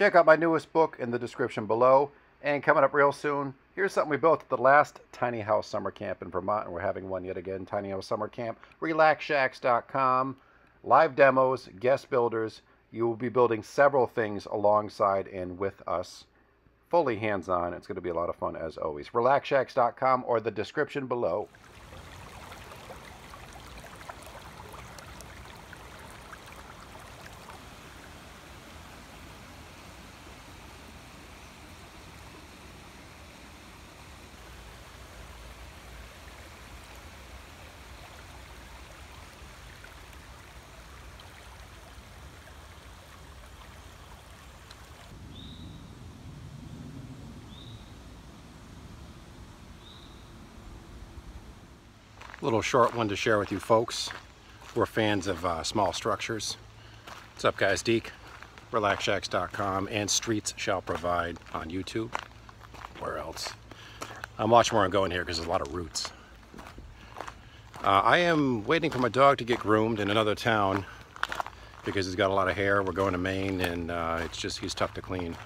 Check out my newest book in the description below. And coming up real soon, here's something we built at the last Tiny House Summer Camp in Vermont, and we're having one yet again, Tiny House Summer Camp. RelaxShacks.com, live demos, guest builders. You will be building several things alongside and with us. Fully hands-on. It's going to be a lot of fun as always. RelaxShacks.com or the description below. Little short one to share with you folks. We're fans of small structures. What's up, guys? Deke, RelaxShacks.com, and Streets Shall Provide on YouTube. Where else? I'm watching where I'm going here because there's a lot of roots. I am waiting for my dog to get groomed in another town because he's got a lot of hair. We're going to Maine, and he's tough to clean.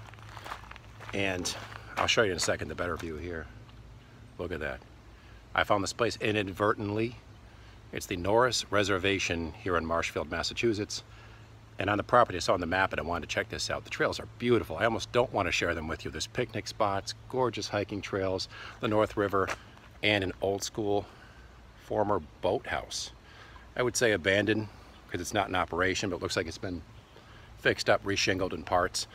And I'll show you in a second the better view here. Look at that. I found this place inadvertently. It's the Norris Reservation here in Marshfield, Massachusetts. And on the property I saw on the map, and I wanted to check this out. The trails are beautiful. I almost don't want to share them with you. There's picnic spots, gorgeous hiking trails, the North River, and an old school former boathouse. I would say abandoned because it's not in operation, but it looks like it's been fixed up, reshingled in parts.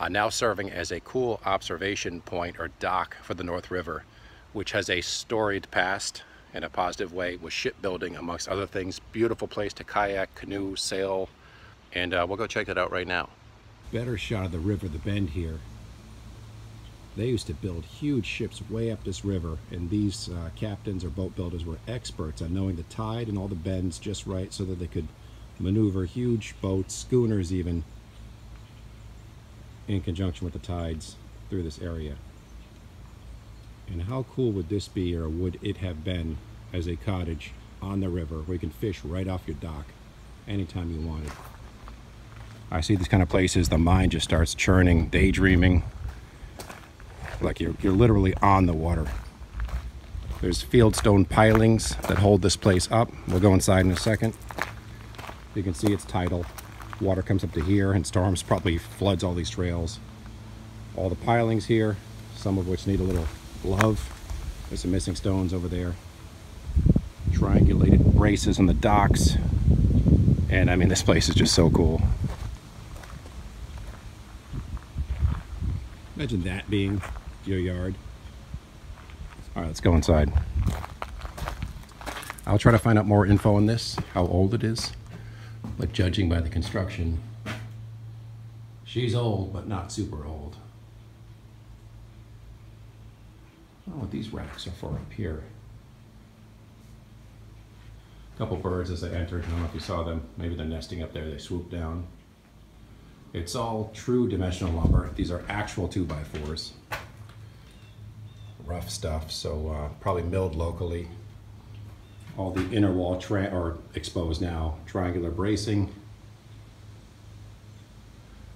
Now serving as a cool observation point or dock for the North River, which has a storied past in a positive way with shipbuilding amongst other things. Beautiful place to kayak, canoe, sail, and we'll go check that out right now. Better shot of the river, the bend here. They used to build huge ships way up this river, and these captains or boat builders were experts on knowing the tide and all the bends just right so that they could maneuver huge boats, schooners even, in conjunction with the tides through this area. And how cool would this be, or would it have been, as a cottage on the river where you can fish right off your dock anytime you wanted. I see these kind of places, the mind just starts churning, daydreaming, like you're literally on the water. There's fieldstone pilings that hold this place up. We'll go inside in a second. You can see it's tidal. Water comes up to here, and storms probably floods all these trails. All the pilings here, some of which need a little love. There's some missing stones over there. Triangulated braces on the docks. And I mean, this place is just so cool. Imagine that being your yard. All right, let's go inside. I'll try to find out more info on this, how old it is. But judging by the construction, she's old, but not super old. I don't know what these racks are for up here. A couple birds as they entered. I don't know if you saw them. Maybe they're nesting up there. They swoop down. It's all true dimensional lumber. These are actual 2x4s. Rough stuff, so probably milled locally. All the inner wall or exposed now. Triangular bracing.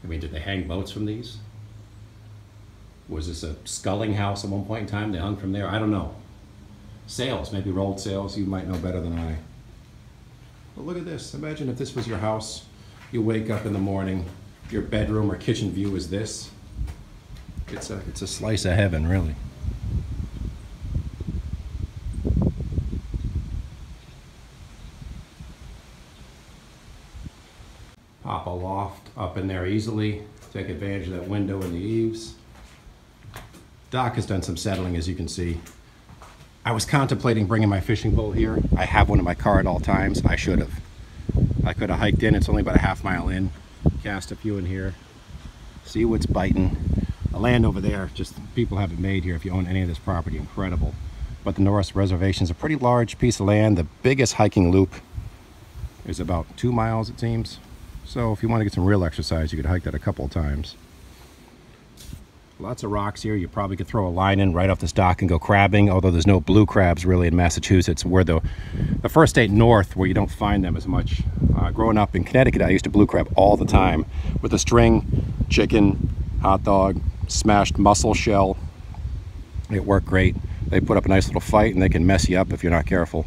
I mean, did they hang boats from these? Was this a sculling house at one point in time? They hung from there? I don't know. Sails, maybe rolled sails. You might know better than I. But look at this. Imagine if this was your house. You wake up in the morning, your bedroom or kitchen view is this. It's a slice of heaven, really. Pop a loft up in there easily. Take advantage of that window in the eaves. Dock has done some settling, as you can see. I was contemplating bringing my fishing pole here. I have one in my car at all times. I should have. I could have hiked in. It's only about a half-mile in. Cast a few in here. See what's biting. The land over there, just people have it made here. If you own any of this property, incredible. But the Norris Reservation is a pretty large piece of land. The biggest hiking loop is about 2 miles, it seems. So if you want to get some real exercise, you could hike that a couple of times. Lots of rocks here. You probably could throw a line in right off this dock and go crabbing, although there's no blue crabs really in Massachusetts. We're the first state north where you don't find them as much. Growing up in Connecticut, I used to blue crab all the time with a string, chicken, hot dog, smashed mussel shell. It worked great. They put up a nice little fight, and they can mess you up if you're not careful.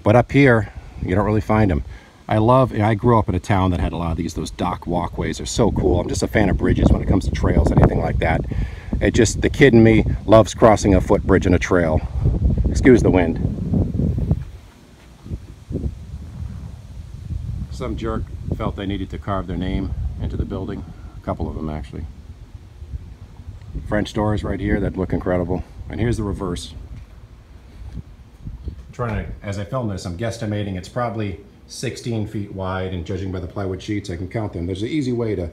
But up here, you don't really find them. I grew up in a town that had a lot of those dock walkways. They're so cool. I'm just a fan of bridges when it comes to trails, anything like that. The kid in me loves crossing a footbridge and a trail. Excuse the wind. Some jerk felt they needed to carve their name into the building. A couple of them, actually. French doors right here that look incredible. And here's the reverse. As I film this, I'm guesstimating it's probably 16 feet wide, and judging by the plywood sheets, I can count them. There's an easy way to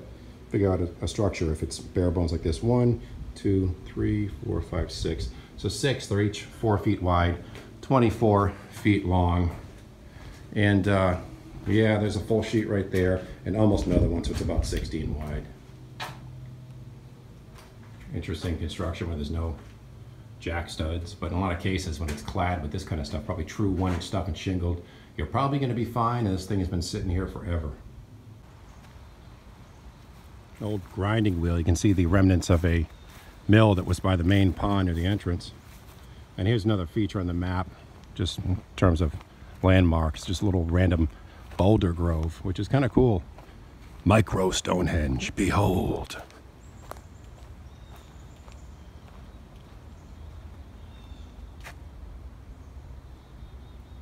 figure out a structure if it's bare bones like this. 1, 2, 3, 4, 5, 6. So 6, they're each 4 feet wide, 24 feet long. And yeah, there's a full sheet right there, and almost another one, so it's about 16 wide. Interesting construction where there's no jack studs, but in a lot of cases when it's clad with this kind of stuff, probably true 1-inch stuff and shingled, you're probably going to be fine, and this thing has been sitting here forever. Old grinding wheel. You can see the remnants of a mill that was by the main pond near the entrance. And here's another feature on the map, just in terms of landmarks, just a little random boulder grove, which is kind of cool. Micro Stonehenge, behold.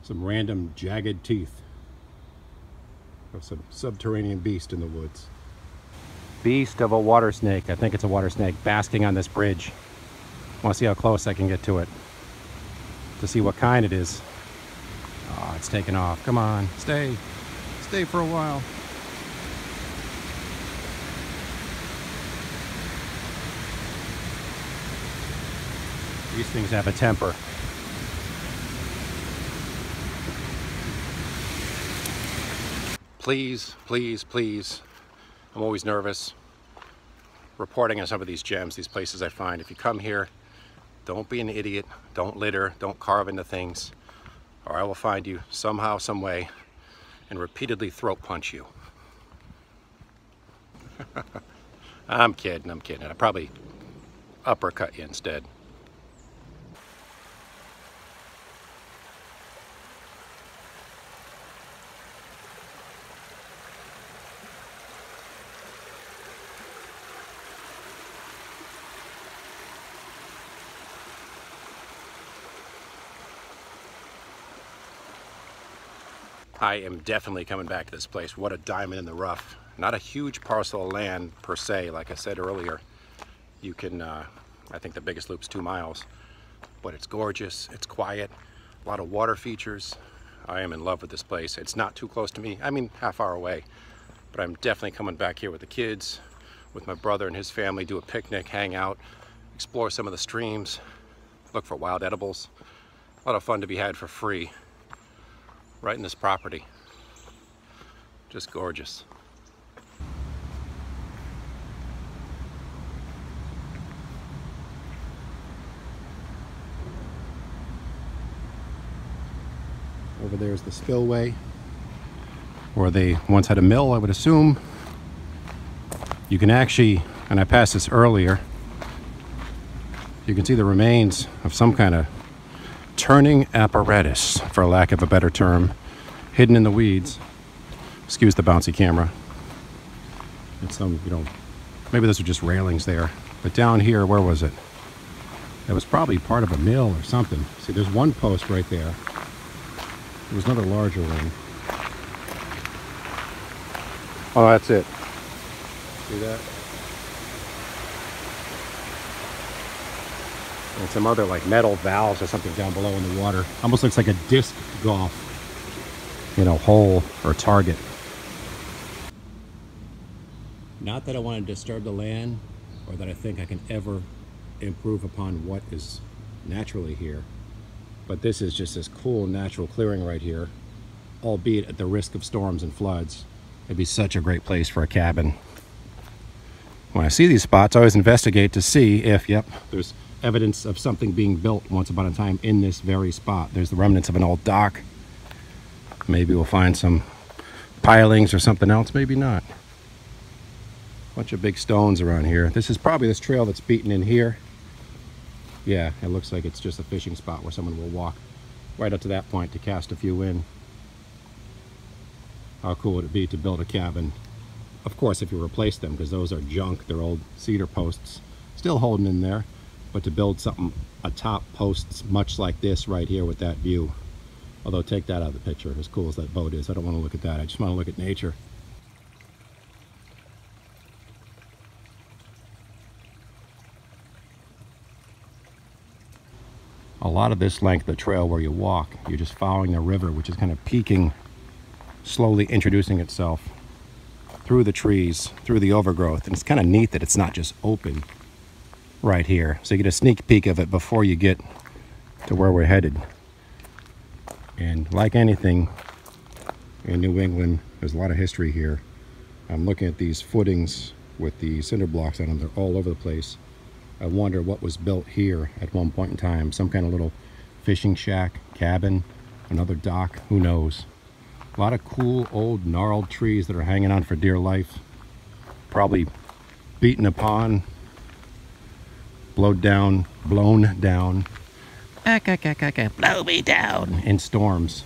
Some random jagged teeth of some subterranean beast in the woods. Beast of a water snake. I think it's a water snake basking on this bridge. I want to see how close I can get to it to see what kind it is. Oh, it's taking off. Come on, stay for a while. These things have a temper. Please, please, please. I'm always nervous reporting on some of these gems, these places I find. If you come here, don't be an idiot, don't litter, don't carve into things, or I will find you somehow, some way, and repeatedly throat punch you. I'm kidding. I'd probably uppercut you instead. I am definitely coming back to this place. What a diamond in the rough. Not a huge parcel of land per se, like I said earlier. You can, I think the biggest loop's 2 miles, but it's gorgeous, it's quiet, a lot of water features. I am in love with this place. It's not too close to me, I mean half hour away, but I'm definitely coming back here with the kids, with my brother and his family, do a picnic, hang out, explore some of the streams, look for wild edibles. A lot of fun to be had for free. Right in this property. Just gorgeous. Over there is the spillway, where they once had a mill, I would assume. You can actually, and I passed this earlier, you can see the remains of some kind of turning apparatus, for lack of a better term, hidden in the weeds. Excuse the bouncy camera. It's some, maybe those are just railings there. But down here, where was it? It was probably part of a mill or something. See, there's one post right there. There was another larger one. Oh, that's it. See that? And some other like metal valves or something down below in the water. Almost looks like a disc golf, hole or target. Not that I want to disturb the land or that I think I can ever improve upon what is naturally here. But this is just this cool natural clearing right here, albeit at the risk of storms and floods. It'd be such a great place for a cabin. When I see these spots, I always investigate to see if, there's evidence of something being built once upon a time in this very spot. There's the remnants of an old dock. Maybe we'll find some pilings or something else, maybe not. Bunch of big stones around here. This is probably this trail that's beaten in here. Yeah, it looks like it's just a fishing spot where someone will walk right up to that point to cast a few in. How cool would it be to build a cabin? Of course, if you replace them, because those are junk, they're old cedar posts, still holding in there. But to build something atop posts much like this right here with that view. Although take that out of the picture, as cool as that boat is. I don't want to look at that, I just want to look at nature. A lot of this length of the trail where you walk, you're just following the river, which is kind of peaking, slowly introducing itself through the trees, through the overgrowth. And it's kind of neat that it's not just open right here. So you get a sneak peek of it before you get to where we're headed. And like anything in New England, there's a lot of history here. I'm looking at these footings with the cinder blocks on them. They're all over the place. I wonder what was built here at one point in time. Some kind of little fishing shack, cabin, another dock, who knows. A lot of cool old gnarled trees that are hanging on for dear life. Probably beaten upon, blown down, blow me down in storms.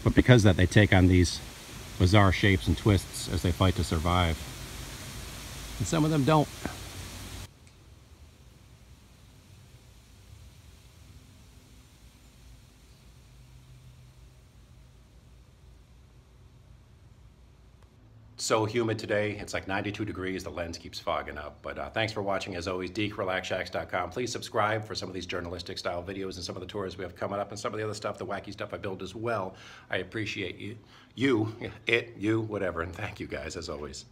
But because of that, they take on these bizarre shapes and twists as they fight to survive. And some of them don't. So humid today. It's like 92 degrees. The lens keeps fogging up. But thanks for watching. As always, DekeRelaxShacks.com. Please subscribe for some of these journalistic style videos and some of the tours we have coming up and some of the other stuff, the wacky stuff I build as well. I appreciate you, whatever. And thank you guys as always.